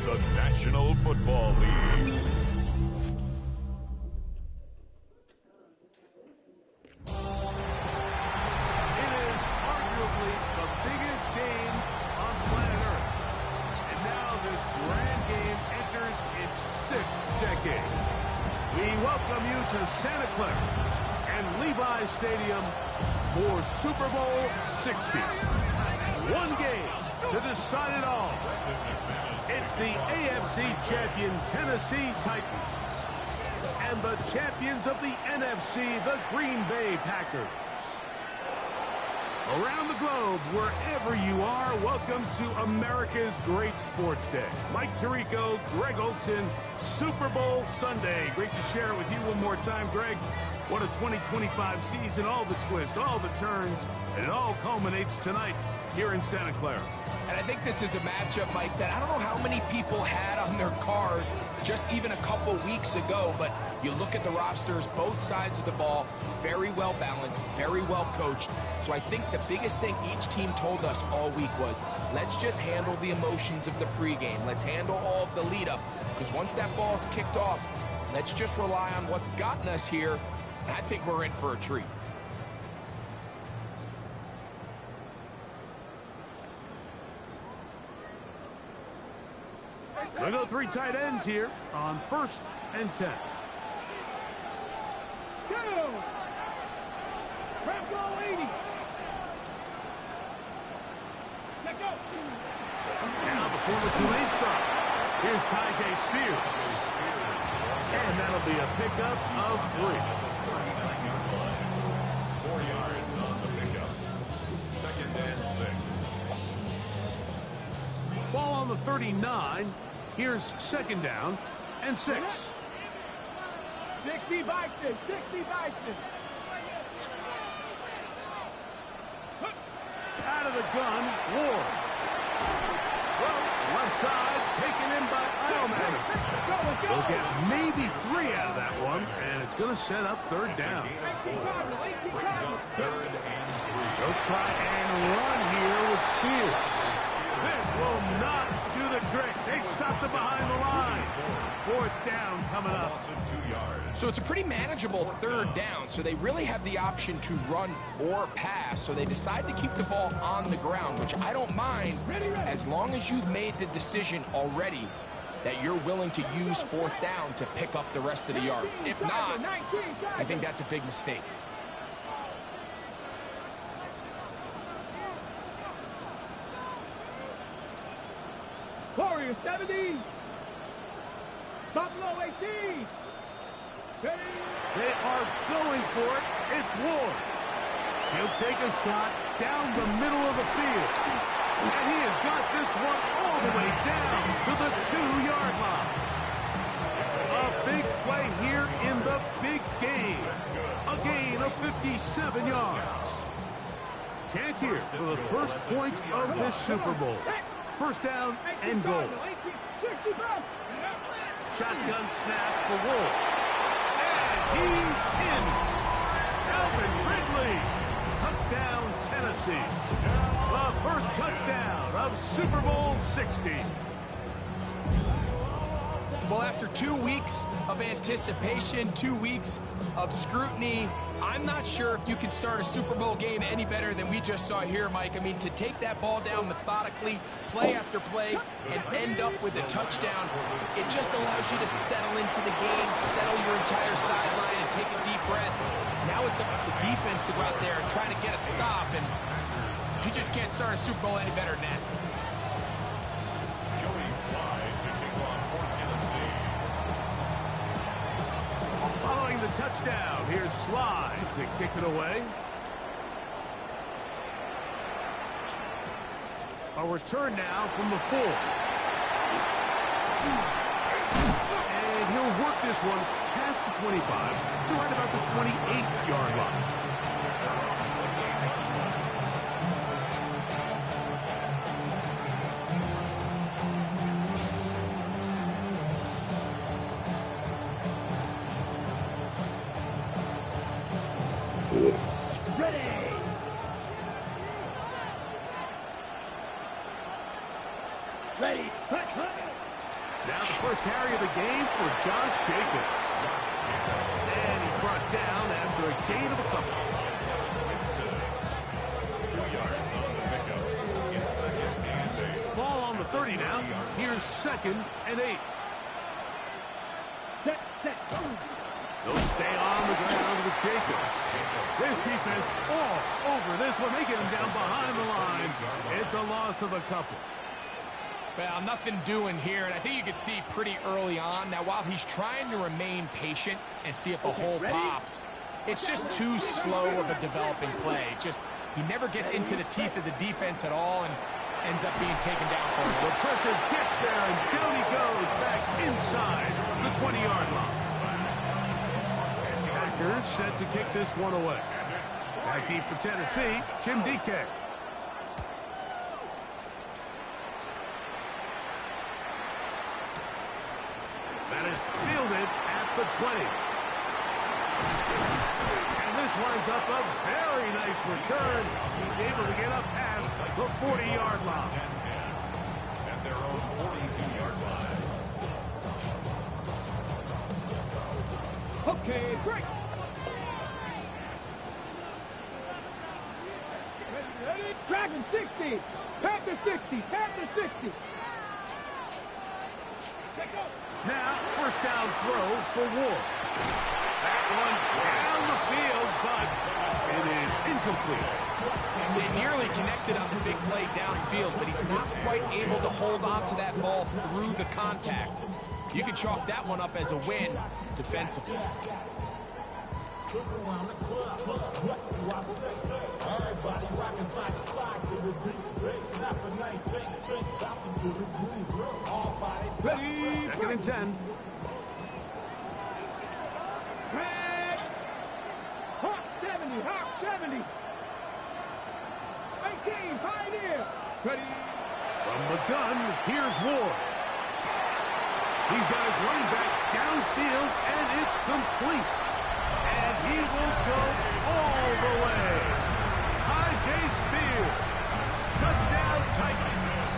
the National Football League. It is arguably the biggest game on planet Earth. And now this grand game enters its 6th decade. We welcome you to Santa Clara and Levi's Stadium for Super Bowl 60. One game to decide it all. It's the AFC champion Tennessee Titans and the champions of the NFC, the Green Bay Packers. Around the globe, wherever you are, welcome to America's Great Sports Day. Mike Tirico, Greg Olson, Super Bowl Sunday. Great to share it with you one more time, Greg. What a 2025 season, all the twists, all the turns, and it all culminates tonight here in Santa Clara. And I think this is a matchup, Mike, that I don't know how many people had on their card just even a couple weeks ago, but you look at the rosters, both sides of the ball, very well balanced, very well coached. So I think the biggest thing each team told us all week was, let's just handle the emotions of the pregame. Let's handle all of the lead up, because once that ball's kicked off, let's just rely on what's gotten us here, and I think we're in for a treat. They go 3 tight ends here on 1st and 10. Now the former Tulane star. Here's Tyjae Spears. And that'll be a pickup of 3. 4 yards on the pickup. 2nd and 6. Ball on the 39. Here's 2nd down and 6. 60 Vikings, 60 Vikings. Out of the gun, Ward. Well, left side, taken in by Eilman. They'll get maybe 3 out of that one, and it's going to set up 3rd down. Brings up 3rd and 3. They'll try and run here with Spears. This will not do the trick. They stopped it behind the line. 4th down coming up. Loss of 2 yards. So it's a pretty manageable 3rd down, so they really have the option to run or pass, so they decide to keep the ball on the ground, which I don't mind as long as you've made the decision already that you're willing to use 4th down to pick up the rest of the yards. If not, I think that's a big mistake. Warriors 70. Buffalo 18. They are going for it. It's Ward. He'll take a shot down the middle of the field. And he has got this one all the way down to the 2-yard line. A big play here in the big game. A gain of 57 yards. Chance here for the first points of this Super Bowl. 1st down and goal. Shotgun snap for Wolf. He's in. Calvin Ridley. Touchdown, Tennessee. The first touchdown of Super Bowl 60. Well, after 2 weeks of anticipation, 2 weeks of scrutiny, I'm not sure if you can start a Super Bowl game any better than we just saw here, Mike. I mean, to take that ball down methodically, play after play, and end up with a touchdown, it just allows you to settle into the game, settle your entire sideline, and take a deep breath. Now it's up to the defense to go out there and try to get a stop, and you just can't start a Super Bowl any better than that. Joey Slye to kick off for Tennessee. Following the touchdown, here's Slye to kick it away. A return now from the 4. And he'll work this one past the 25 to right about the 28-yard line. Ready, cut. first carry of the game for Josh Jacobs. And he's brought down after a gain of a couple. Instead, 2 yards on the pickup. It's second and 8. Ball on the 30 now. Here's second and 8. Set, go. They'll stay on the ground with Jacobs. This defense all over this one. They get him down behind the line. It's a loss of a couple. Well, nothing doing here, and I think you could see pretty early on. Now, while he's trying to remain patient and see if the hole pops, it's just too slow of a developing play. He never gets into the teeth of the defense at all and ends up being taken down for a The loss. pressure gets there, and down he goes back inside the 20-yard line. Packers set to kick this one away. Back deep for Tennessee, Jim DK. That is fielded at the 20. And this winds up a very nice return. He's able to get up past the 40-yard line. At their own 42-yard line. Okay, break. Ready? Dragon 60. Panther 60. Panther 60. Now, first down throw for Ward. That one down the field, but it is incomplete. They nearly connected on the big play downfield, but he's not quite able to hold on to that ball through the contact. You can chalk that one up as a win defensively. Ready? Second and 10. Red. Hawk 70. Hawk 70. 18. Pioneer. Ready. From the gun, here's Ward. He's got his running back downfield, and it's complete. And he will go all the way. Tajay Spears. Touchdown Titans.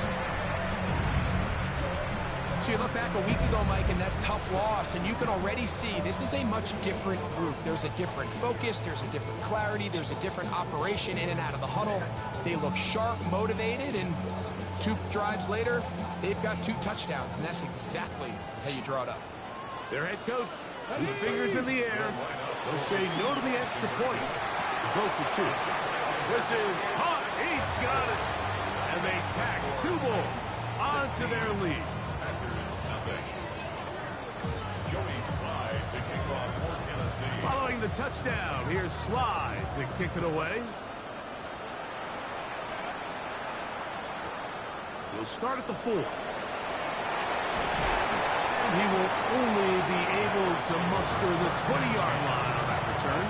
So you look back a week ago, Mike, and that tough loss, and you can already see this is a much different group. There's a different focus, there's a different clarity, there's a different operation in and out of the huddle. They look sharp, motivated, and 2 drives later, they've got 2 touchdowns, and that's exactly how you draw it up. Their head coach, 2 fingers in the air. They'll say no to the extra point. Go for 2. This is hot. He's got it. And they tack 2 balls onto their lead. Packers nothing. Joey Slye to kick off for Tennessee. Following the touchdown, here's Slye to kick it away. He'll start at the 4. And he will only be able to muster the 20-yard line on that return.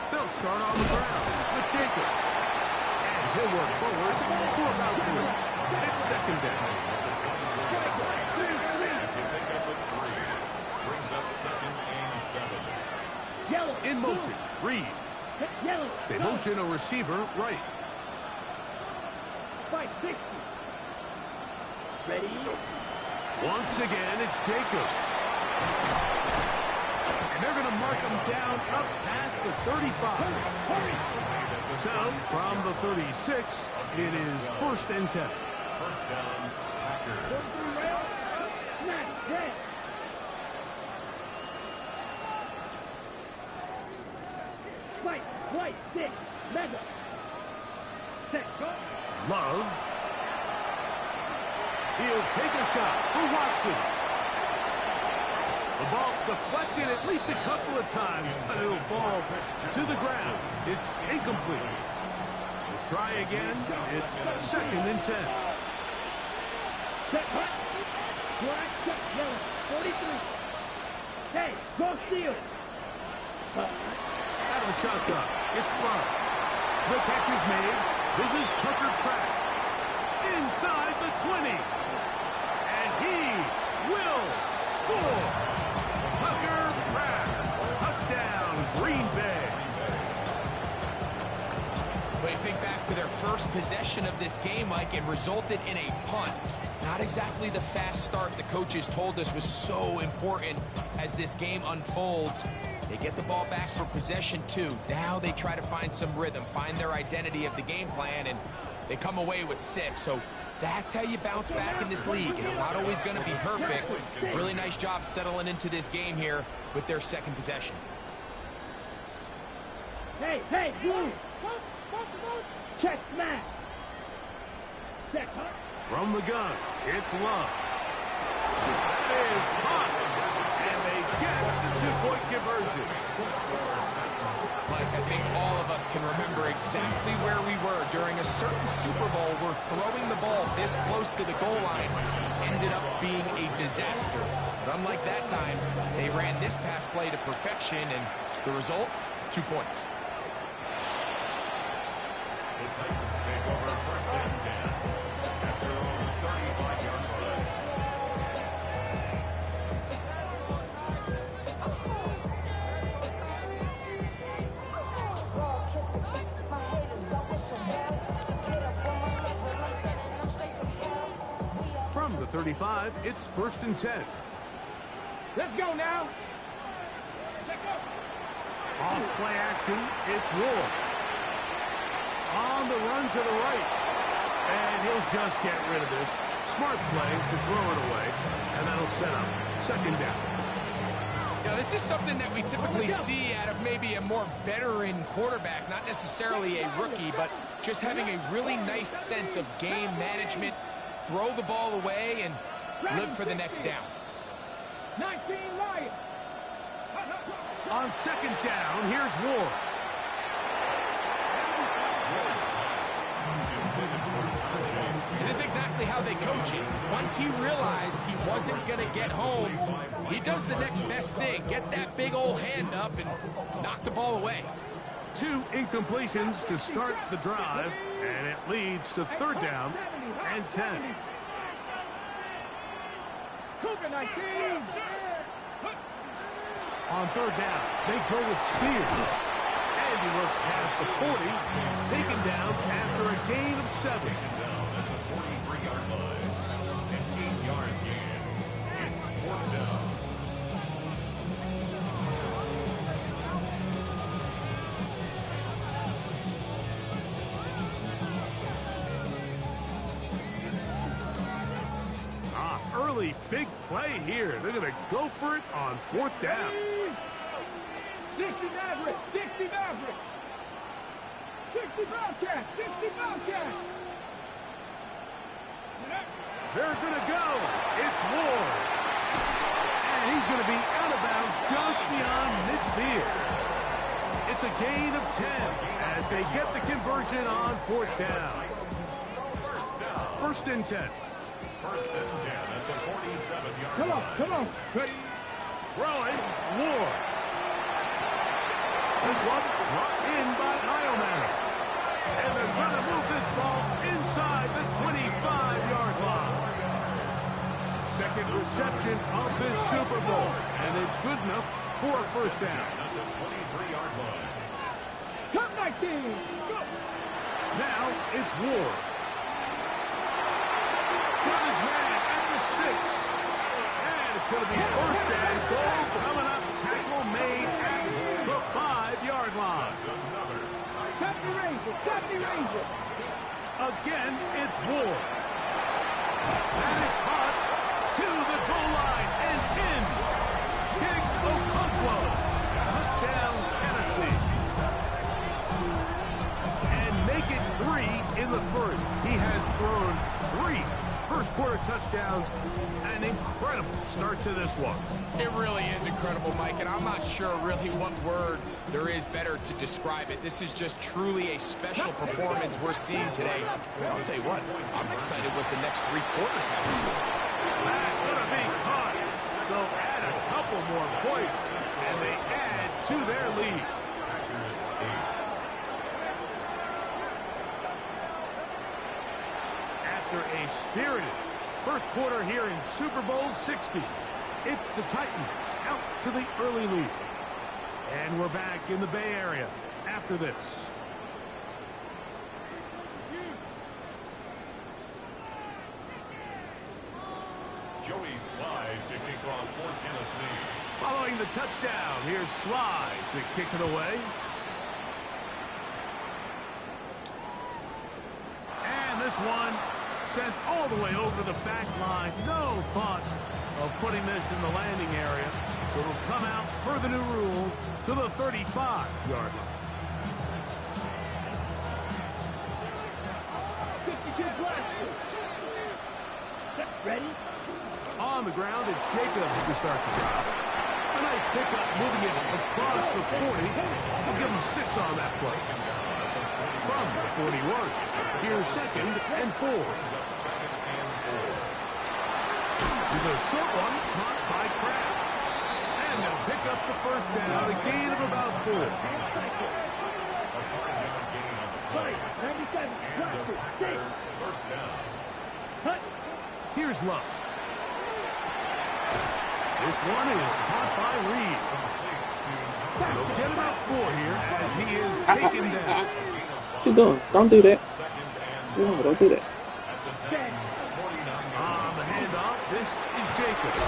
They'll start on the ground with Jacobs. And he'll work forward for about 3. It's second down. To pick up at 3. Brings up second and 7. Yellow. In motion, Reed. Yellow. They motion a receiver right. Fight 60. Ready. Once again, it's Jacobs. And they're going to mark him down up past the 35. So, from the 36, it is first and 10. First down, Packers. Flight 6. Mega. Set. Go. Love. He'll take a shot for Watson. The ball deflected at least a couple of times, but it'll fall to the ground. It's incomplete. We'll try again. It's second and 10. Set. Hut. Black. Set. Yellow. 43. Hey, go steal. Out of the shotgun. It's Clark. The catch is made. This is Tucker Pratt. Inside the 20. And he will score. Tucker Pratt. Touchdown, first possession of this game, Mike, and resulted in a punt. Not exactly the fast start the coaches told us was so important as this game unfolds. They get the ball back for possession 2. Now they try to find some rhythm, find their identity of the game plan, and they come away with 6. So that's how you bounce back in this league. It's not always going to be perfect. Really nice job settling into this game here with their second possession. Hey, hey, blue. Check smash. Check, huh? From the gun, it's Love. That is hot. And they get the 2-point conversion. Mike, I think all of us can remember exactly where we were during a certain Super Bowl where throwing the ball this close to the goal line ended up being a disaster. But unlike that time, they ran this pass play to perfection, and the result, 2 points. The Titans take over first and 10 at their own 35-yard line. From the 35, it's first and 10. Let's go now. Off play action, it's Ward. On the run to the right. And he'll just get rid of this. Smart play to throw it away. And that'll set up second down. Now, this is something that we typically see out of maybe a more veteran quarterback, not necessarily a rookie, but just having a really nice sense of game management, throw the ball away, and live for the next down. 19 Lions. On second down, here's Ward. This is exactly how they coach it. Once he realized he wasn't going to get home, he does the next best thing. Get that big old hand up and knock the ball away. 2 incompletions to start the drive, and it leads to third down and 10. Cougar 19. On third down, they go with Spears. And he works past the 40, taken down after a gain of 7. Down at the 43-yard line. An 8-yard gain. It's fourth down. Early big play here. They're going to go for it on fourth down. 60 Maverick. 60 Maverick. 60 Bobcats. 60 Bobcats. They're going to go. It's Ward. And he's going to be out of bounds just beyond midfield. It's a gain of 10 as they get the conversion on fourth down. First and 10. First and 10 at the 47-yard Come on, line. come on. Ready? Throwing, Ward. This one brought in by Ioman. And they're going to move this ball inside the 25-yard line. Second reception of this Super Bowl. And it's good enough for a first down. At the 23-yard line. Come 19. Go. Now it's Ward. Got his man at the 6. And it's going to be first and goal coming up. Tackle made at the 5-yard line. Stop the Rangers. Stop the Rangers. Again, it's Ward. That is caught to the goal line and in. King Okonkwo. Touchdown, Tennessee. And make it 3 in the first. He has thrown 3 first quarter touchdowns. An incredible start to this one. It really is incredible, Mike, and I'm not sure really what word there is better to describe it. This is just truly a special performance we're seeing today. I'll tell you what, I'm excited what the next 3 quarters have in store. That's going to be caught. So add a couple more points, and they add to their lead. After a spirited first quarter here in Super Bowl 60, it's the Titans out to the early lead. And we're back in the Bay Area after this. Joey Slide to kick off for Tennessee. Following the touchdown, here's Slide to kick it away. And this one sent all the way over the back line. No thought of putting this in the landing area. So it'll come out per the new rule to the 35-yard line. 52 plus. Ready? On the ground, it's Jacobs to start the drive. A nice pickup moving it across the 40. We'll give him 6 on that play. From the 41, here's 2nd and 4. Here's a short one caught by Kraft. And they'll pick up the first down, a gain of about 4. Right, 97. First down. Cut. Here's Love. This one is caught by Reed. They'll get about 4 here as he is taken down. What you doing? Don't do that. No, don't do that. On the handoff, this is Jacobs.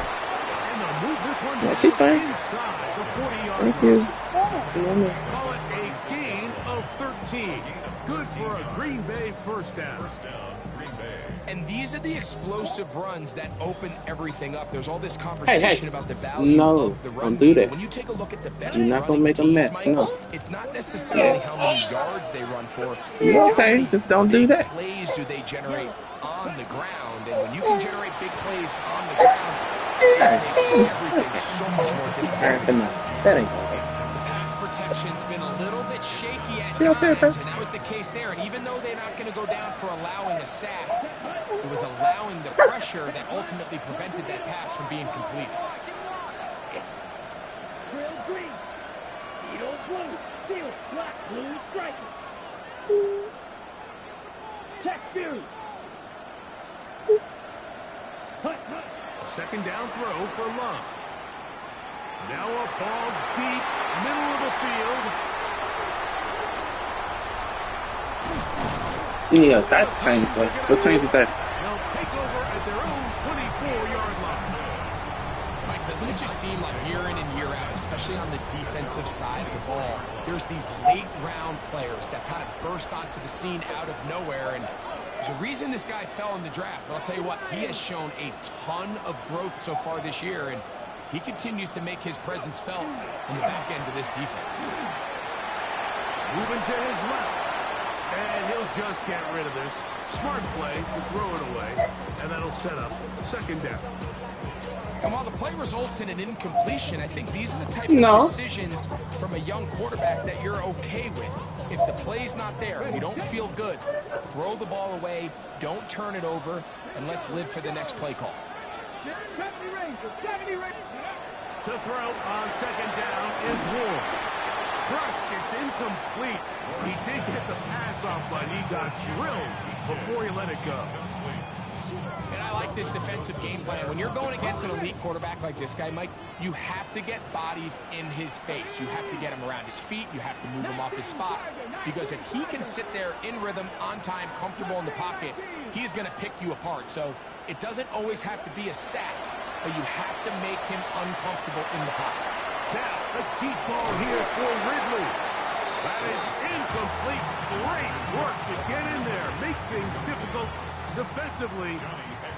And they'll move this one Yeah, she fine. inside the 40-yard Thank line. you. Call it a gain of 13. Good for a Green Bay first down. And these are the explosive runs that open everything up. There's all this conversation about the value No, of the run don't do game. that. When you take a look at the best You're not gonna running make a teams, mess, Mike, no. it's not necessarily how many yards they run for. You're It's how okay, many just don't do big that. plays do they generate on the ground. And when you can generate big plays on the ground, it makes everything so much more difficult. That ain't The pass protection's been a little bit shaky at She okay, times, Chris? and that was the case there. And even though they're not going to go down for allowing a sack, it was allowing the pressure that ultimately prevented that pass from being completed. Drill green. Needle blue. Steel. Black. Blue. Striker. Check Fury. Hut. Second down throw for Love. Now a ball deep, middle of the field. Yeah, that changed that. What changed with that? They'll take over at their own 24-yard line. Mike, doesn't it just seem like year in and year out, especially on the defensive side of the ball, there's these late-round players that kind of burst onto the scene out of nowhere, and there's a reason this guy fell in the draft. But I'll tell you what, he has shown a ton of growth so far this year, and he continues to make his presence felt in the back end of this defense. Moving to his left. And he'll just get rid of this. Smart play to throw it away. And that'll set up second down. And while the play results in an incompletion, I think these are the type No. of decisions from a young quarterback that you're okay with. If the play's not there, if you don't feel good, throw the ball away, don't turn it over, and let's live for the next play call. 70 Ranger. 70 Ranger. To throw on second down is Ward. Thrust, it's incomplete. He did get the pass off, but he got drilled before he let it go. And I like this defensive game plan. When you're going against an elite quarterback like this guy, Mike, you have to get bodies in his face. You have to get him around his feet. You have to move him off his spot. Because if he can sit there in rhythm, on time, comfortable in the pocket, he's going to pick you apart. So it doesn't always have to be a sack, but you have to make him uncomfortable in the pocket. Now, a deep ball here for Ridley. That is incomplete. Great work to get in there. Make things difficult defensively.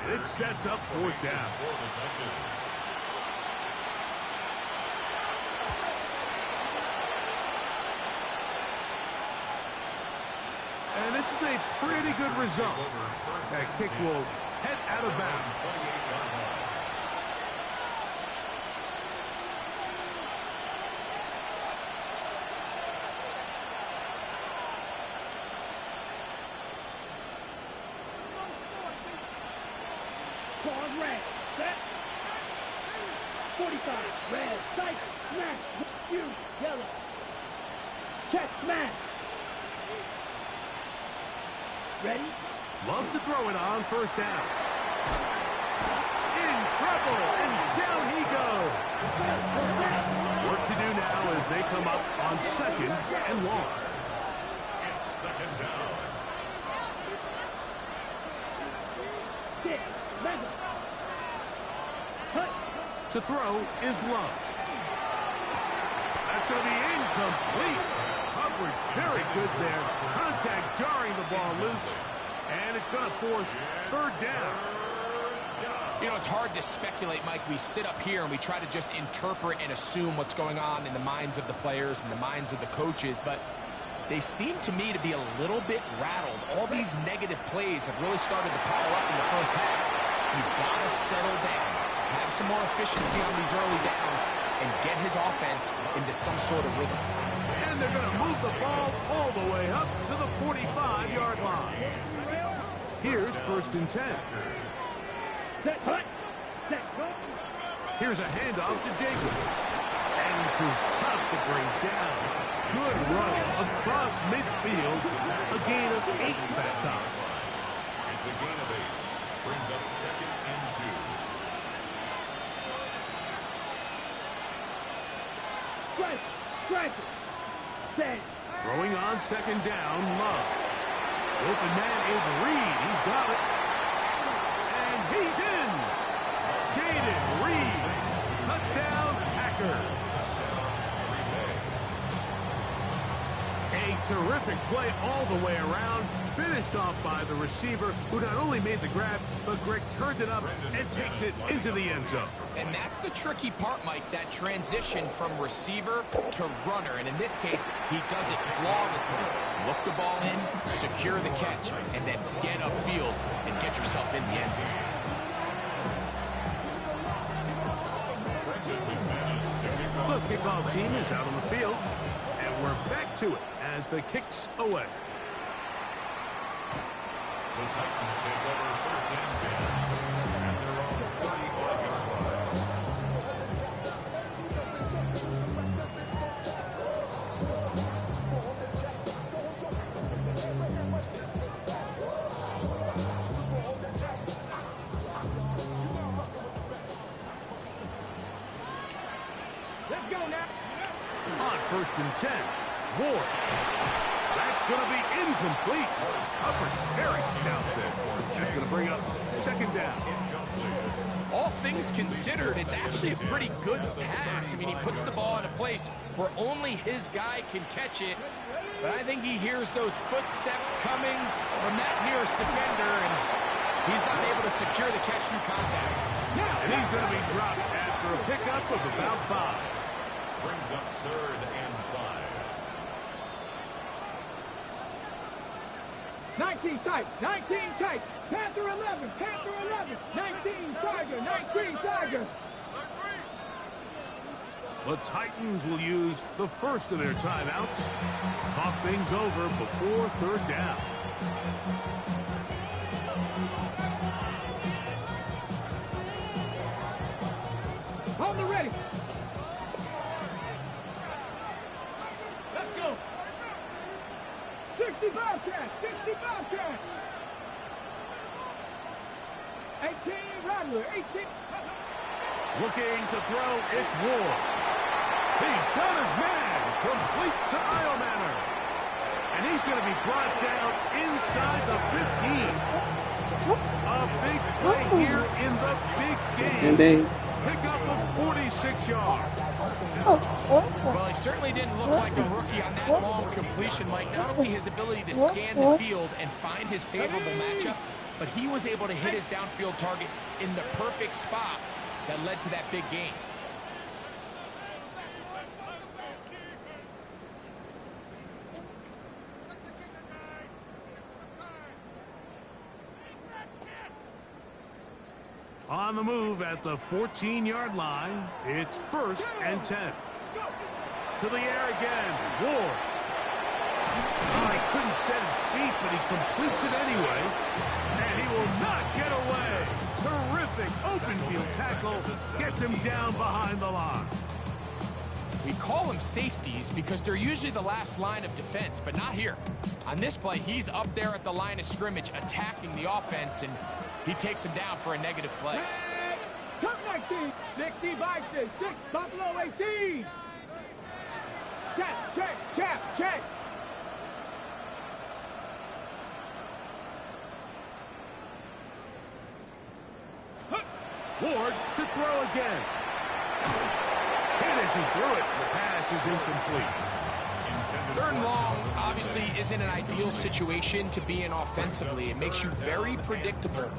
It sets up fourth down. And this is a pretty good result. That kick will head out of bounds. Pause red. Set. 45. Red. Sight. Smash. You. Yellow. Check. Smash. Ready? Love to throw it on first down. In trouble, and down he goes. Work to do now as they come up on second and long. It's second down. 6. Mega. To throw is Love. That's going to be incomplete. Coverage very good there. Contact jarring the ball loose. And it's going to force third down. You know, it's hard to speculate, Mike. We sit up here and we try to just interpret and assume what's going on in the minds of the players and the minds of the coaches, but they seem to me to be a little bit rattled. All these negative plays have really started to pile up in the first half. He's got to settle down, have some more efficiency on these early downs, and get his offense into some sort of rhythm. And they're going to move the ball all the way up to the 45-yard line. Here's 1st and 10. Here's a handoff to Jacobs. And he proves tough to bring down. Good run across midfield. A gain of 8 that time. It's a gain of 8. Brings up 2nd and 2. Throwing on 2nd down, Love. Open man is Reed. He's got it. And he's in. Jaden Reed. Touchdown, Packers. A terrific play all the way around. Finished off by the receiver, who not only made the grab, but Greg turned it up and takes it into the end zone. And that's the tricky part, Mike, that transition from receiver to runner. And in this case, he does it flawlessly. Look the ball in, secure the catch, and then get upfield and get yourself in the end zone. The kickoff team is out on the field, and we're back to it as the kicks away. The Titans take over 1st and 10 at their own 45-yard line. Let's go now. On 1st and 10, Ward. That's going to be incomplete. Coverage very stout there. That's going to bring up 2nd down. All things considered, it's actually a pretty good pass. I mean, he puts the ball in a place where only his guy can catch it. But I think he hears those footsteps coming from that nearest defender, and he's not able to secure the catch through contact. And he's going to be dropped after a pickup of about 5. Brings up 3rd and 5. 19 tight, 19 tight. Panther 11, Panther 11. 19 Tiger, 19 Tiger. The Titans will use the first of their timeouts. Talk things over before 3rd down. On the ready. Let's go. 60 Bobcats, 60 Bobcats. 18 Rattler, 18. Looking to throw, it's Ward. He's got his man, complete to Iomanner. And he's going to be brought down inside the 15. A big play here in the big And game. they Pick up of 46 yards. Well, he certainly didn't look like a rookie on that long completion, Mike. Not only his ability to scan the field and find his favorable matchup, but he was able to hit his downfield target in the perfect spot that led to that big gain. On the move at the 14-yard line, it's 1st and 10. To the air again, Ward. Oh, he couldn't set his feet, but he completes it anyway. And he will not get away. Terrific open field tackle. Gets him down behind the line. We call them safeties because they're usually the last line of defense, but not here. On this play, he's up there at the line of scrimmage attacking the offense, and he takes him down for a negative play. Top 19, 60 Bison, 6 Buffalo 18. Check, check, check, check. Ward to throw again. It isn't through it. The pass is incomplete. 3rd and long obviously isn't an ideal situation to be in offensively. It makes you very predictable,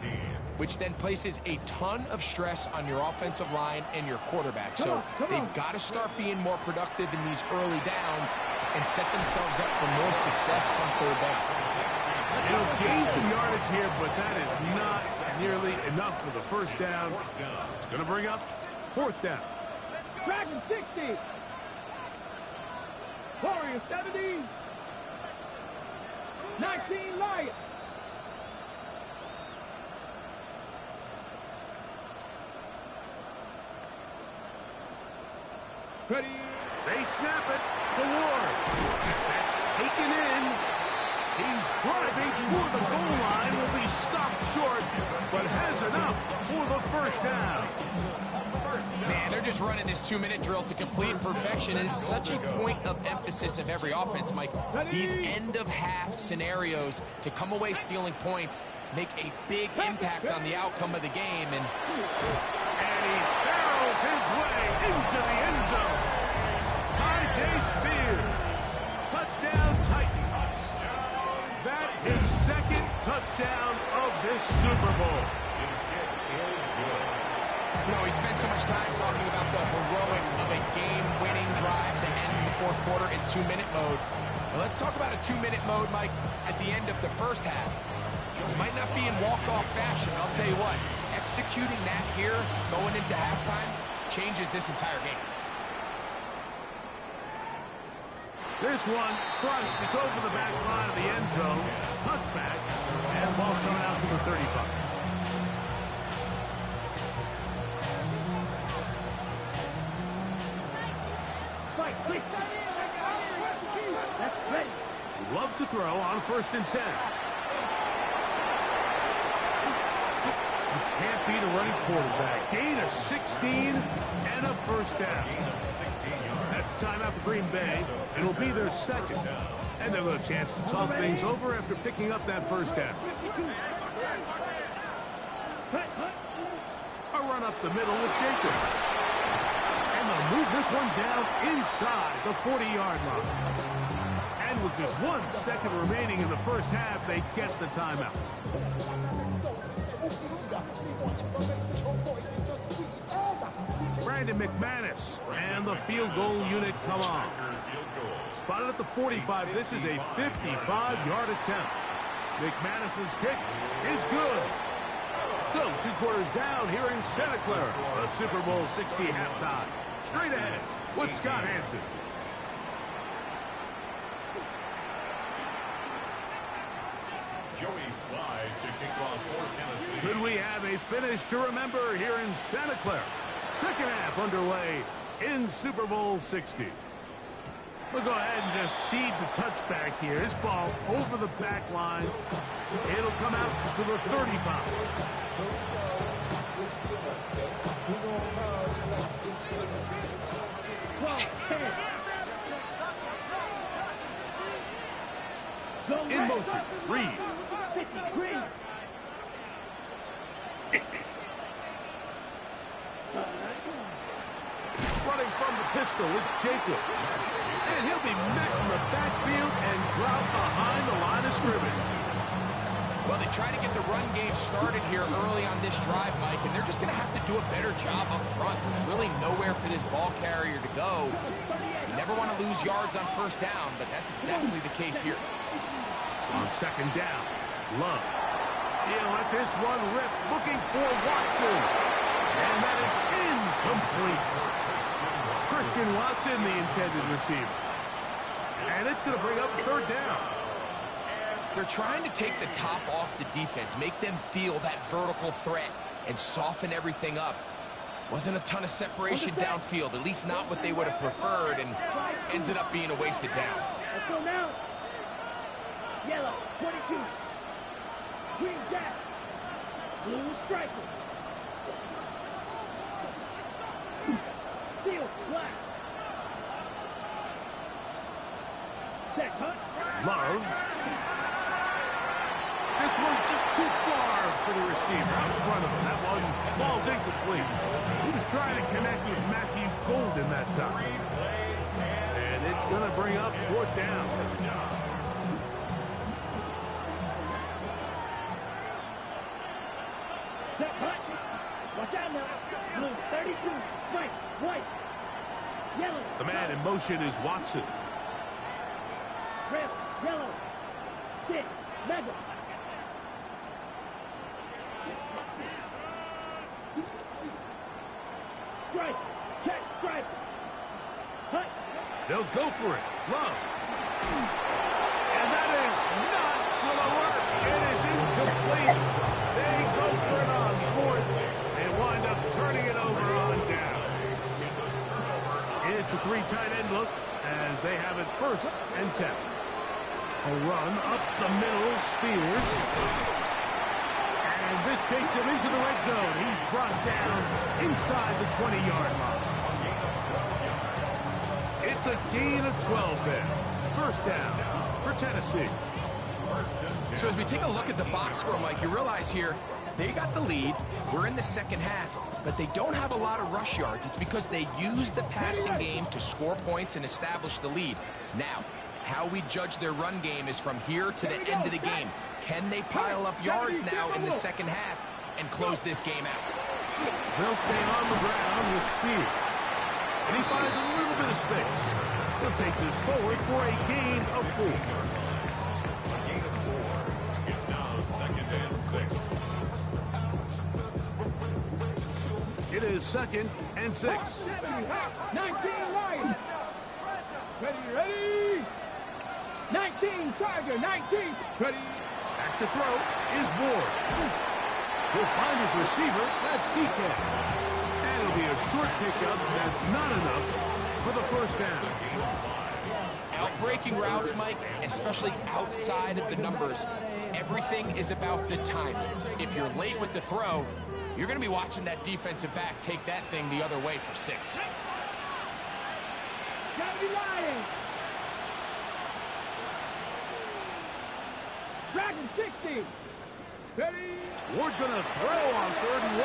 which then places a ton of stress on your offensive line and your quarterback. So they've got to start being more productive in these early downs and set themselves up for more success come 3rd down. It'll gain some yardage here, but that is not nearly enough for the 1st down. It's going to bring up 4th down. Dragon 60. Warriors 70. 19 Lions. Ready. They snap it to Ward. That's taken in. He's driving for the goal line. Will be stopped short, but has enough for the 1st down. Man, they're just running this 2-minute drill to complete perfection. It is such a point of emphasis of every offense, Mike. These end-of-half scenarios to come away stealing points make a big impact on the outcome of the game. And he barrels his way into the end zone. Tajay Spears. Touchdown Titans. That is 2nd touchdown of this Super Bowl. His kick is good. you know, we spent so much time talking about the heroics of a game-winning drive to end the 4th quarter in 2-minute mode. Well, let's talk about a 2-minute mode, Mike, at the end of the 1st half. It might not be in walk-off fashion, but I'll tell you what, executing that here, going into halftime, changes this entire game. This one crushed. It's over the back line of the end zone. Touchback. And ball's coming out to the 35. That's ready. Love to throw on 1st and 10. You can't beat a running quarterback. Gain of 16 and a 1st down. That's a timeout for Green Bay. It'll be their 2nd. And they'll have a chance to talk things over after picking up that 1st down. A run up the middle with Jacobs. And they'll move this one down inside the 40-yard line. And with just 1 second remaining in the 1st half, they get the timeout. Brandon McManus and the field goal unit come on. Spotted at the 45. This is a 55-yard attempt. McManus's kick is good. So 2 quarters down here in Santa Clara. The Super Bowl 60 halftime. Straight ahead with Scott Hanson. Joey Slide to kick off for Tennessee. Could we have a finish to remember here in Santa Clara? 2nd half underway in Super Bowl 60. We'll go ahead and just seed the touchback here. This ball over the back line. It'll come out to the 35. In motion, Reed. Running from the pistol, it's Jacobs. And he'll be met in the backfield and dropped behind the line of scrimmage. Well, they try to get the run game started here early on this drive, Mike, and they're just going to have to do a better job up front. There's really nowhere for this ball carrier to go. You never want to lose yards on 1st down, but that's exactly the case here. On 2nd down, Love. He'll let this one rip, looking for Watson. And that is incomplete. Christian Watson, the intended receiver. And it's going to bring up 3rd down. They're trying to take the top off the defense, make them feel that vertical threat, and soften everything up. Wasn't a ton of separation downfield, at least not what they would have preferred, and ends it up being a wasted down. Let's go now. Yellow, 22. Green jack. Blue striker. Steel black. Check, Hunt. Love. This one just too far for the receiver out in front of him. That one falls incomplete. He was trying to connect with Matthew Golden that time. And it's going to bring up 4th down. Set, cut. Watch out now. Blue 32. Strike. White. Yellow. The man in motion is Watson. Red. Yellow. 6. Mega. Strike. Check. Strike. Cut. They'll go for it. Love. And that is not going to work. It is incomplete. They go for it on 4th and wind up turning it over on down. It's a 3 tight end look as they have it 1st and 10. A run up the middle, Spears. And this takes him into the red zone. He's brought down inside the 20-yard line. It's a gain of 12 there. 1st down for Tennessee. So as we take a look at the box score, Mike, you realize here they got the lead. We're in the second half, but they don't have a lot of rush yards. It's because they use the passing game to score points and establish the lead. Now, how we judge their run game is from here to the end of the game. Can they pile up yards now in the second half and close this game out? They'll stay on the ground with Spears. And he finds a little bit of space. He'll take this forward for a gain of 4. Gain of 4. It's now 2nd and 6. It is 2nd and 6. 19 Lions. Ready. 19 Tiger. 19. Ready. Back to throw is Ward. He'll find his receiver. That's DK. And it'll be a short pickup. That's not enough for the 1st down. Outbreaking routes, Mike, especially outside of the numbers, everything is about the timing. If you're late with the throw, you're going to be watching that defensive back take that thing the other way for 6. Gotta be Lions. Dragon 60. Ready. Ward gonna throw on 3rd and 1.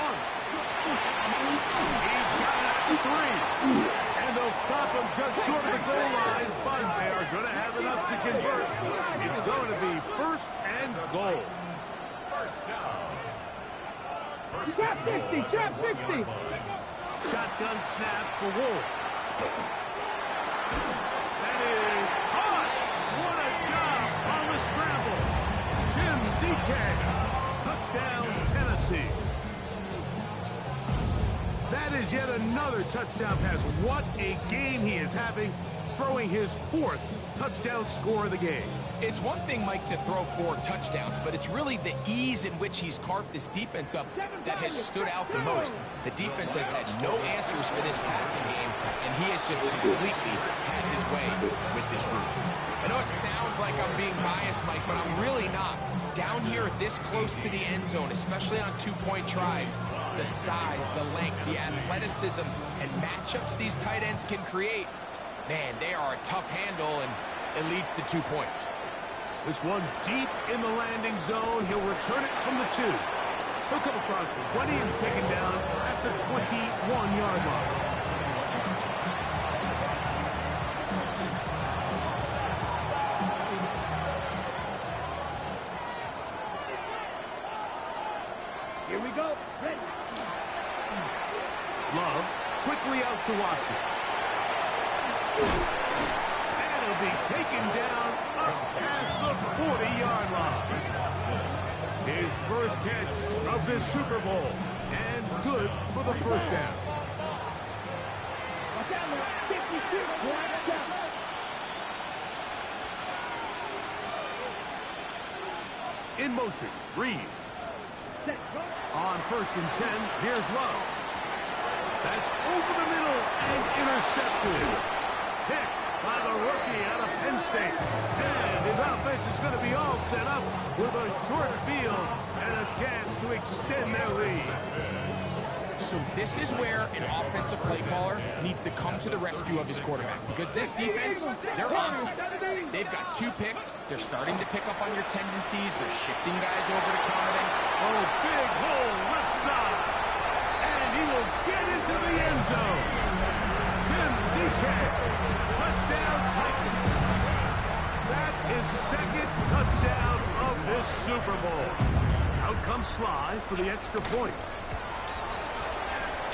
He's got it at 3. And they'll stop him just short of the goal line, but they are going to have enough to convert. It's going to be 1st and goal. 1st down. Trap 60. Trap 60. Shotgun snap for Ward. That is hot. What a job on the scramble. Jim DK. Touchdown, Tennessee. That is yet another touchdown pass. What a game he is having, throwing his 4th touchdown score of the game. It's one thing, Mike, to throw 4 touchdowns, but it's really the ease in which he's carved this defense up that has stood out the most. The defense has had no answers for this passing game, and he has just completely had his way with this group. I know it sounds like I'm being biased, Mike, but I'm really not. Down here this close to the end zone, especially on 2-point tries, the size, the length, the athleticism, and matchups these tight ends can create, man, they are a tough handle, and it leads to 2 points. This one deep in the landing zone. He'll return it from the 2. He'll come across the 20 and taken down at the 21-yard line. Here we go. Ready. Love quickly out to Watson. And he'll be taken down up past the 40-yard line. His first catch of this Super Bowl. And good for the 1st down. Watch out now. 52. Watch out. In motion, Reed. Set. Go. On 1st and 10, here's Love. That's over the middle and intercepted. Hit by the rookie out of Penn State. And his offense is going to be all set up with a short field and a chance to extend their lead. So this is where an offensive play caller needs to come to the rescue of his quarterback, because this defense, they're on to you. They've got 2 picks. They're starting to pick up on your tendencies. They're shifting guys over to counter them. Oh, big hole left side. And he will get into the end zone. Tim DK. Touchdown Titans. That is second touchdown of this Super Bowl. Out comes Sly for the extra point.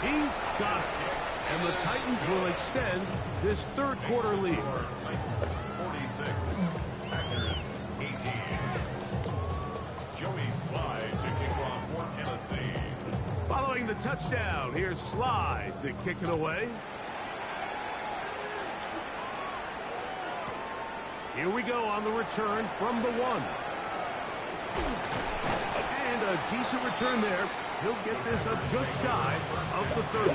He's got it. And the Titans will extend this third quarter lead. Titans 46, Packers 18. Joey Sly to kick off for Tennessee. Following the touchdown, here's Sly to kick it away. Here we go on the return from the 1. And a decent return there. He'll get this up just shy of the 30.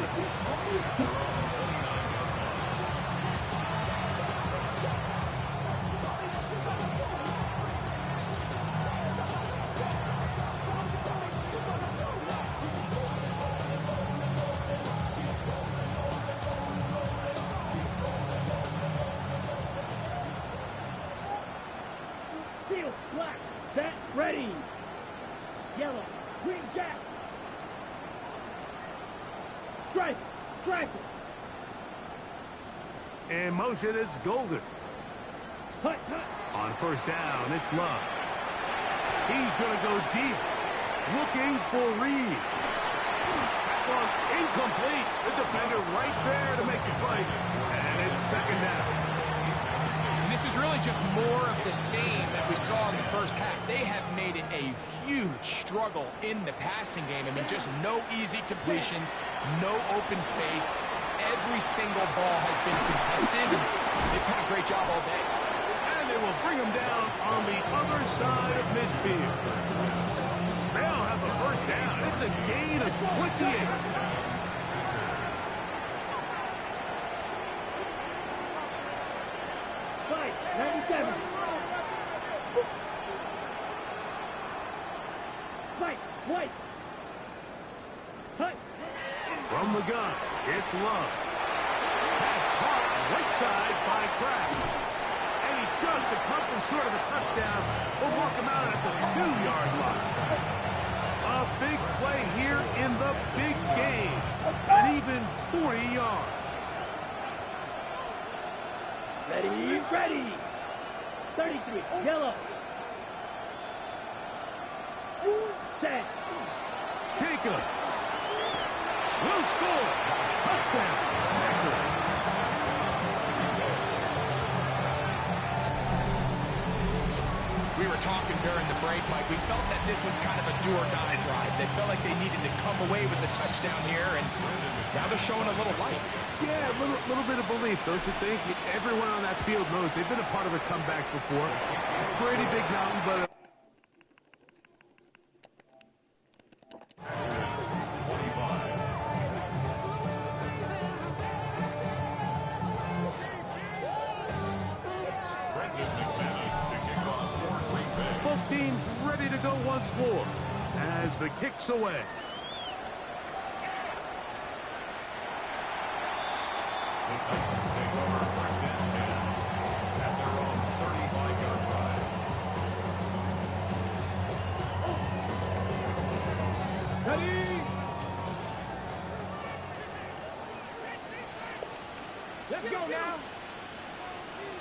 Field, black, set, ready. Yellow, green, jack. Strike, strike it. In motion, it's Golden. Hut, hut. On first down, it's Love. He's going to go deep, looking for Reed. That one incomplete. The defender right there to make the play. And it's second down. And this is really just more of the same that we saw in the first half. They have made it a huge struggle in the passing game. I mean, just no easy completions, no open space. Every single ball has been contested. They've done a great job all day. And they will bring him down on the other side of midfield. They'll have the first down. It's a gain of 28. Fight, 97. Fight, white. Hut. From the gun, it's Love. Pass caught right side by Kraft. And he's just a couple short of a touchdown. We'll walk him out at the 2-yard line. A big play here in the big game. And even 40 yards. Ready, ready. 33, yellow. Set. Jacobs will score. Touchdown. Packers. We were talking during the break, Mike. We felt that this was kind of a do-or-die drive. They felt like they needed to come away with the touchdown here, and now they're showing a little life. Yeah, a little bit of belief, don't you think? Everyone on that field knows they've been a part of a comeback before. It's a pretty big mountain, but... Both teams ready to go once more as the kick's away. The Titans take over first and 10 at their own 35-yard line. Ready. Let's go now.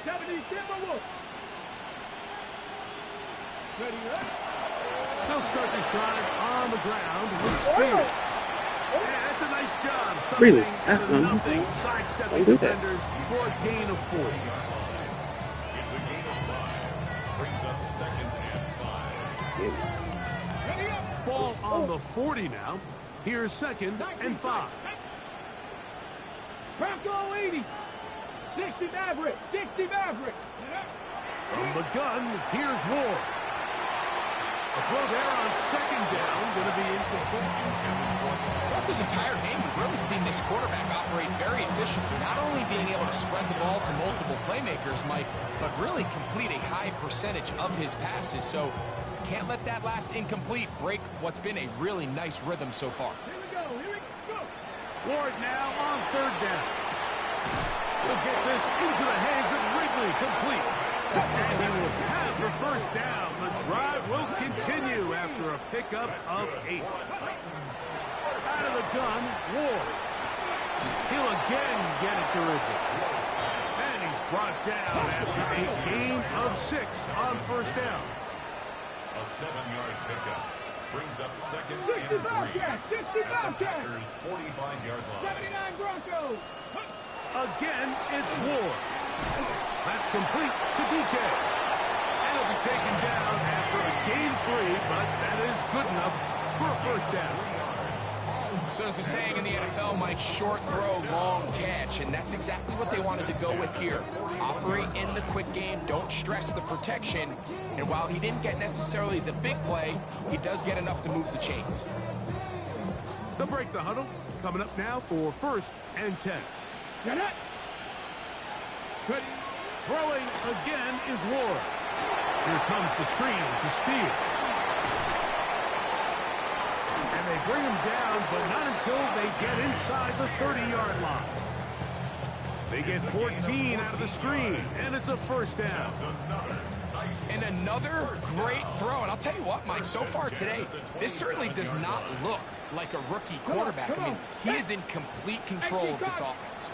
70, Timberwolves. Ready, right? They'll start this drive on the ground with Spears. Yeah, that's a nice job. Really, Something snap, to man. nothing, sidestepping Don't do that. defenders for a gain of 40. It's a gain of 5. Brings up seconds and 5. Ball on the 40 now. Here's second and 5. Bronco 80. 60 Mavericks. 60 Mavericks. From the gun, here's Ward. A throw there on second down, going to be incomplete. Throughout this entire game, we've really seen this quarterback operate very efficiently, not only being able to spread the ball to multiple playmakers, Mike, but really complete a high percentage of his passes. So can't let that last incomplete break what's been a really nice rhythm so far. Here we go. Here we go. Ward now on third down. He'll get this into the hands of Wrigley, complete. And he will have the first down. The drive will continue after a pickup of 8. Out of the gun, Ward. He'll again get it to Wrigley. And he's brought down after a gain of 6 on first down. A 7-yard pickup brings up second and 3 at the Packers' 45-yard line. 79 Broncos. Again, it's Ward. That's complete to DK. And he'll be taken down after a gain 3, but that is good enough for a first down. So as the saying in the NFL, Mike, short throw, long catch, and that's exactly what they wanted to go with here. Operate in the quick game, don't stress the protection, and while he didn't get necessarily the big play, he does get enough to move the chains. They'll break the huddle. Coming up now for first and 10. Get it. Good. Throwing again is Ward. Here comes the screen to Spear. And they bring him down, but not until they get inside the 30-yard line. They get 14 out of the screen, and it's a first down. And another great throw. And I'll tell you what, Mike, so far today, this certainly does not look like a rookie quarterback. I mean, he is in complete control of this offense.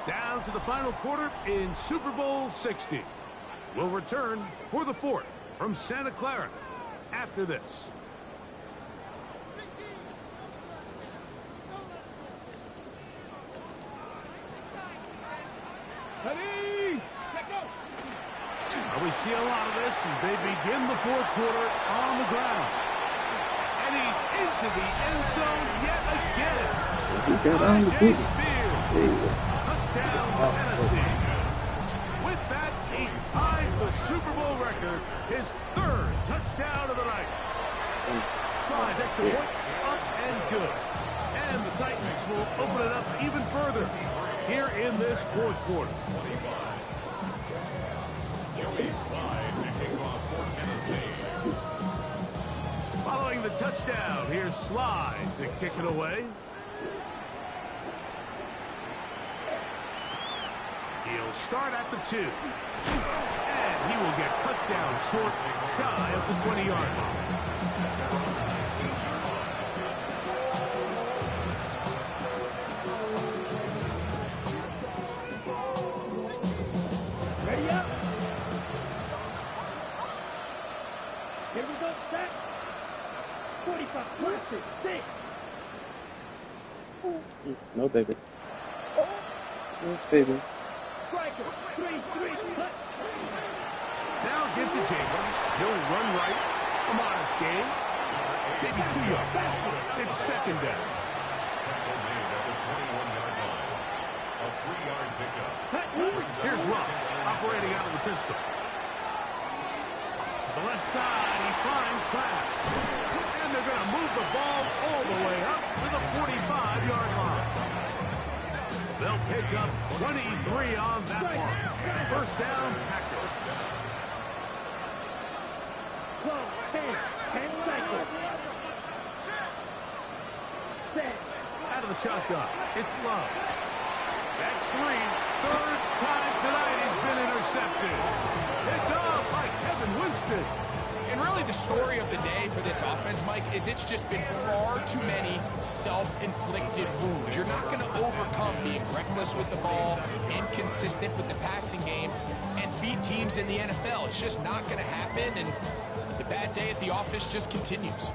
Down to the final quarter in Super Bowl 60. We'll return for the 4th from Santa Clara after this. We see a lot of this as they begin the 4th quarter on the ground. And he's into the end zone yet again. He got on the Jay boots. Touchdown, Tennessee. With that, he ties the Super Bowl record, his 3rd touchdown of the night. Slides extra point, up and good. And the Titans will open it up even further here in this 4th quarter. Joey Slye to kick off for Tennessee. Following the touchdown, here's Slye to kick it away. He'll start at the 2. And he will get cut down short, shy of the 20-yard line. Ready up. Here we go, set. 45, 6. No, baby. Yes, babies. Striker, 3, cut. Now give to Jacobs. He'll run right. A modest gain. Maybe 2 yards. It's second down. Tackle made at the 21-yard line. A 3-yard pickup. Here's Rupp, operating out of the pistol. To the left side, he finds Kraft. And they're going to move the ball all the way up to the 45-yard line. They'll pick up 23 on that one. First down, Packers. 12, 10 seconds. Set. Out of the shotgun, it's Love. That's 3. 3rd time tonight he's been intercepted. Picked off by Kevin Winston. And really the story of the day for this offense, Mike, is it's just been far too many self-inflicted wounds. You're not going to overcome being reckless with the ball, inconsistent with the passing game, and beat teams in the NFL. It's just not going to happen, and the bad day at the office just continues.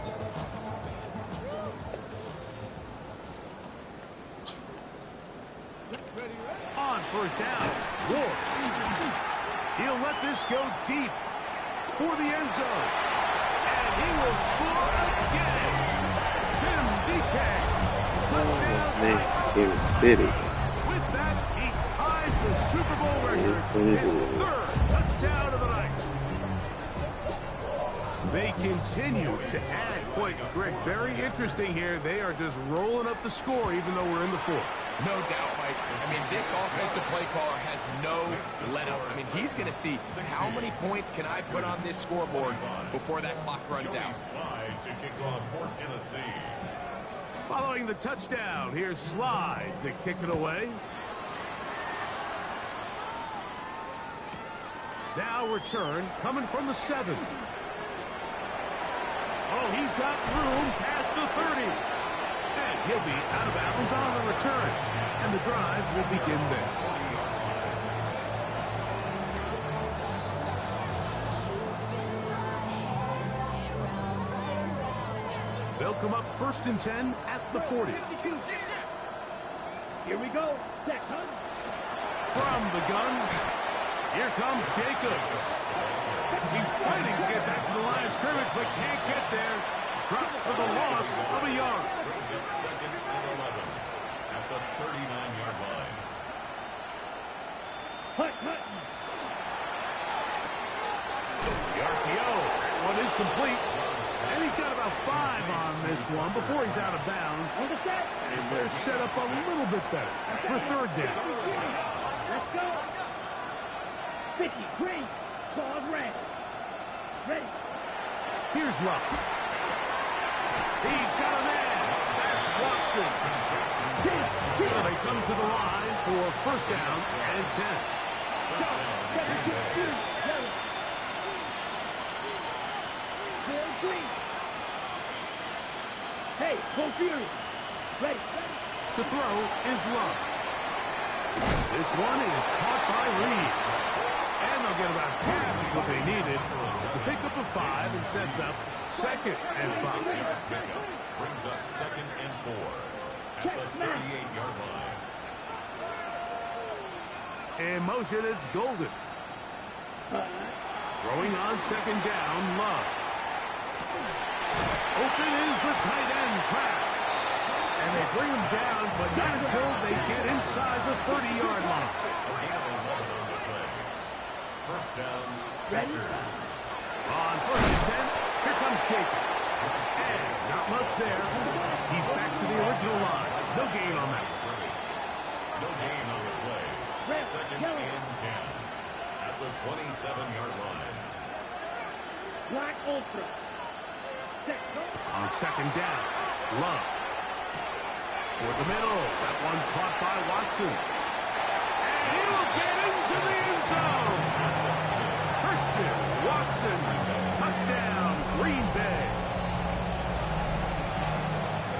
On first down, Ward. He'll let this go deep for the end zone. And he will score again. Tim DK. Touchdown, Man, Titans. Kansas City. With that, he ties the Super Bowl record. Yes, what it His is. 3rd touchdown of the night. They continue to add points. Greg, very interesting here. They are just rolling up the score even though we're in the 4th. No doubt, Mike. I mean, this offensive play caller has no let-up. I mean, he's going to see how many points can I put on this scoreboard before that clock runs Joey out. Slye to kick off for Tennessee. Following the touchdown, here's Slide to kick it away. Now return coming from the 7. Oh, he's got room past the 30. And he'll be out of bounds on the return. And the drive will begin there. They'll come up 1st and 10 at the 40. Here we go. Set, huh? From the gun, here comes Jacobs. He's fighting to get back to the line of scrimmage, but can't get there. Dropped for the loss of a yard. Brings up 2nd and 11 at the 39-yard line. Hut, hut. The RPO. That one is complete. And he's got about 5 on this one before he's out of bounds. On the set. And they're set up a little bit better for 3rd down. Let's go. 50, green. Ball red. Ready. Here's Luck. He's got a man. That's Watson. So they come to the line for 1st down and 10. First down, Green Bay. Green. Hey, go Fury. Ready. To throw is Love. This one is caught by Reed. And they'll get about half of what they needed. It's a pickup of 5 and sets up 2nd and 5. Brings up 2nd and 4 at the 38-yard line. In motion, it's Golden. Throwing on 2nd down, Love. Open is the tight end, Kraft. And they bring him down, but not until they get inside the 30-yard line. First down, Ready. On 1st and 10, here comes Jacobs. And not much there. He's back to the original line. No gain on that. No gain on the play. 2nd and 10 at the 27-yard line. Black Ultra. Set, go. On 2nd down, Love. Toward the middle. That one caught by Watson. And he will get into the end zone. Christian Watson. Touchdown, Green Bay.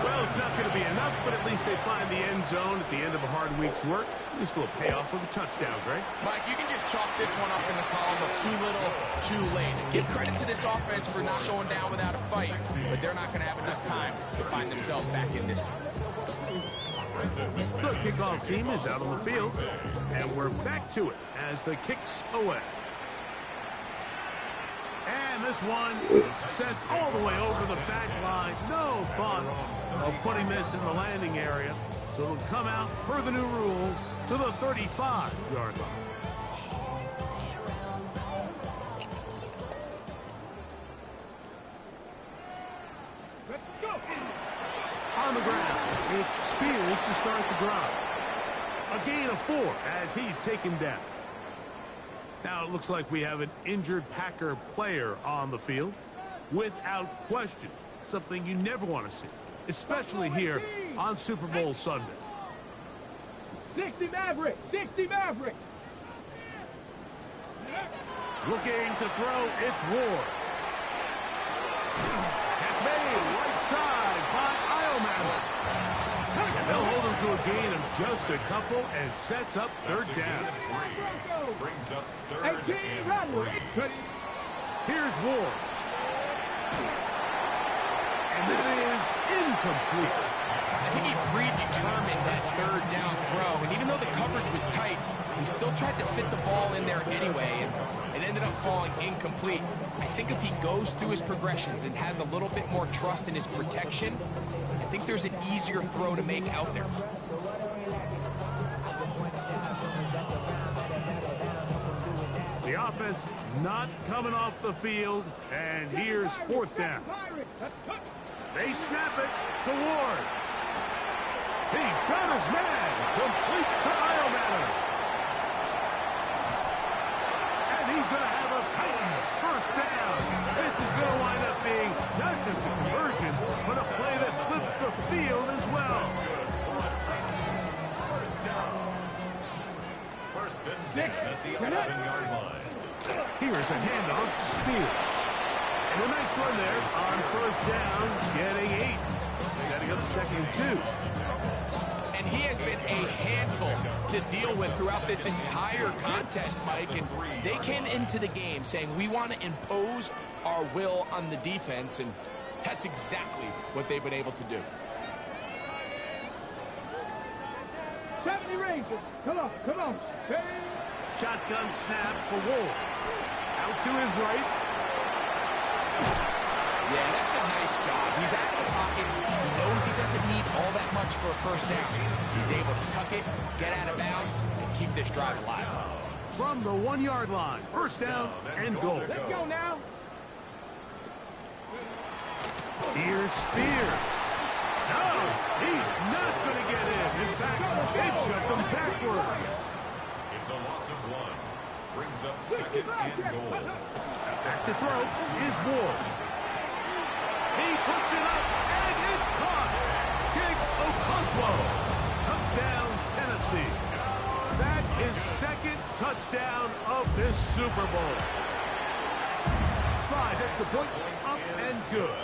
Well, it's not going to be enough, but at least they find the end zone at the end of a hard week's work. This will pay off with a touchdown, Greg. Mike, you can just chalk this one up in the column of too little, too late. Give credit to this offense for not going down without a fight, but they're not going to have enough time to find themselves back in this one. The kickoff team is out on the field, and we're back to it as the kick's away. And this one sends all the way over the back line. No fun of putting this in the landing area. So it'll come out per the new rule to the 35-yard line. Let's go. On the ground, it's Spears to start the drive. A gain of 4 as he's taken down. Now it looks like we have an injured Packer player on the field. Without question, something you never want to see, especially here on Super Bowl Sunday. 60 Maverick. 60 Maverick. Looking to throw, it's Ward. Catch made, right side by Iomatter. And they'll hold him to a gain of just a couple and sets up 3rd down. Brings up 3rd Hey, King and Rodney. 3. Here's Ward. And that is incomplete. I think he predetermined that 3rd down throw, and even though the coverage was tight, he still tried to fit the ball in there anyway, and it ended up falling incomplete. I think if he goes through his progressions and has a little bit more trust in his protection, I think there's an easier throw to make out there. The offense not coming off the field, and here's 4th down. They snap it to Ward. He's got his man. Complete to Iomatter. And he's going to have a Titans first down. This is going to wind up being not just a conversion, but a play that flips the field as well. First and 10 at the 11-yard line. Here's a handoff, Spears. And a nice run there on first down, getting 8. Setting up second and 2. And he has been a handful to deal with throughout this entire contest, Mike. And they came into the game saying, we want to impose our will on the defense, and that's exactly what they've been able to do. 70 Rangers. Come on, come on. Shotgun snap for Wolf. Out to his right. Yeah, that's a nice job. He's out of the pocket. He knows he doesn't need all that much for a first down. He's able to tuck it, get out of bounds, and keep this drive alive. From the 1-yard line. First down and goal. Let's go now. Here's Spears. No, he's not going to get in. In fact, it shoved him backwards. It's a loss of 1. Brings up second and goal. Back to throw is Ward. He puts it up, and it's caught. Jake Okonkwo. Touchdown, Tennessee. That is second touchdown of this Super Bowl. Slides at the point, up and good.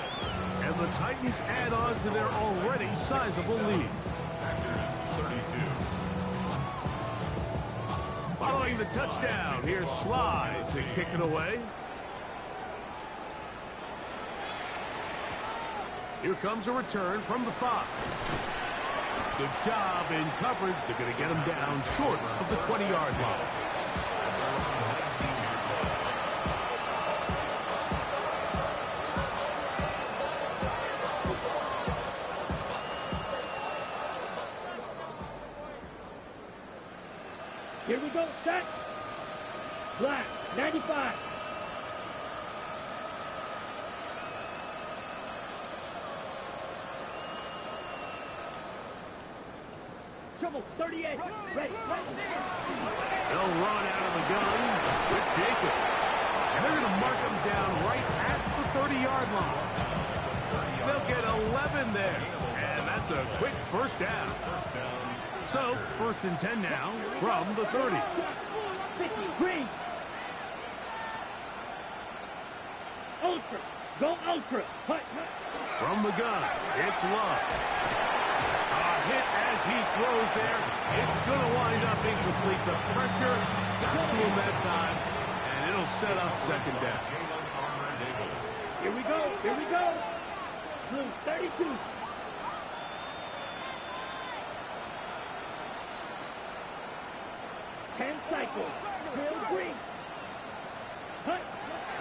And the Titans add on to their already sizable lead. Packers 32. Following the touchdown, here's Slides to kick it away. Here comes a return from the 5. Good job in coverage. They're going to get him down short of the 20-yard line. Here we go, set. Black, 95. Trouble, 38. Ready. They'll run out of the gun with Jacobs. And they're going to mark him down right at the 30-yard line. They'll get 11 there. And that's a quick first down. So, first and 10 now from the 30. 50, green. Ultra. Go ultra. Hut. From the gun, it's Love. A hit as he throws there. It's going to wind up incomplete. The pressure got to him that time, and it'll set up second down. Here we go. Here we go. Blue, 32. Ten cycles. Bill Green. Hut.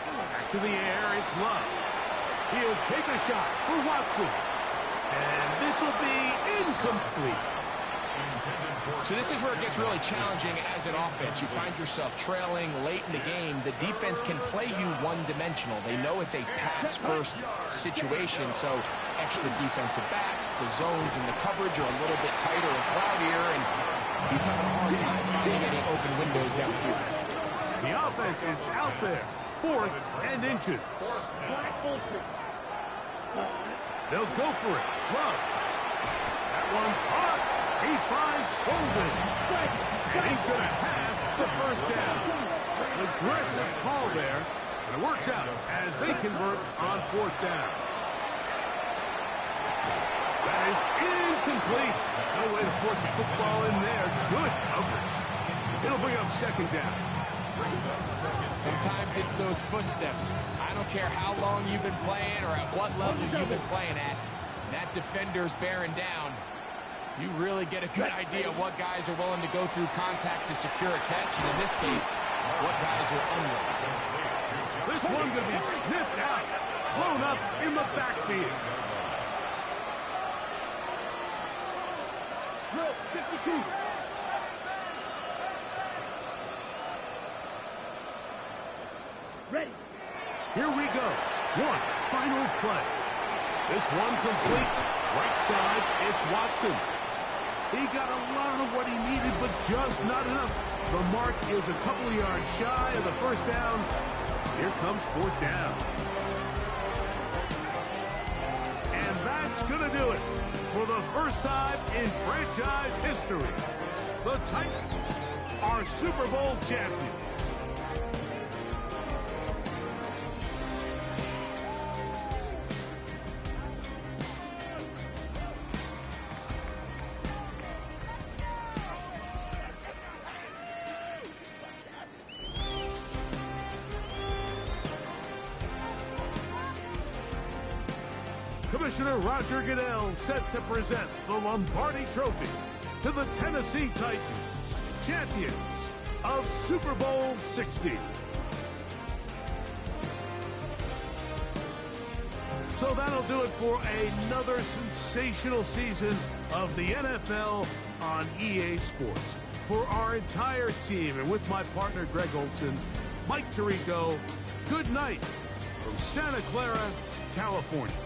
Back to the air, it's Love. He'll take a shot for Watson. And this will be incomplete. So this is where it gets really challenging as an offense. You find yourself trailing late in the game. The defense can play you one-dimensional. They know it's a pass-first situation, so extra defensive backs, the zones and the coverage are a little bit tighter and cloudier, and he's having a hard time finding any open windows downfield. The offense is out there. 4th and inches. Black ultra. They'll go for it. Love. That one caught. He finds Holden. And he's going to have the first down. Aggressive call there. And it works out as they convert on 4th down. That is incomplete. No way to force the football in there. Good coverage. It'll bring up second down. Sometimes it's those footsteps. I don't care how long you've been playing or at what level you've been playing at. That defender's bearing down. You really get a good idea of what guys are willing to go through contact to secure a catch, and in this case, what guys are unwilling. This one going to be sniffed out. Blown up in the backfield. Blue, 52. Ready. Here we go. One final play. This one complete. Right side, it's Watson. He got a lot of what he needed, but just not enough. The mark is a couple of yards shy of the first down. Here comes fourth down. And that's going to do it. For the first time in franchise history, the Titans are Super Bowl champions. Commissioner Roger Goodell set to present the Lombardi Trophy to the Tennessee Titans, champions of Super Bowl 60. So that'll do it for another sensational season of the NFL on EA Sports. For our entire team and with my partner Greg Olson, Mike Tirico, good night from Santa Clara, California.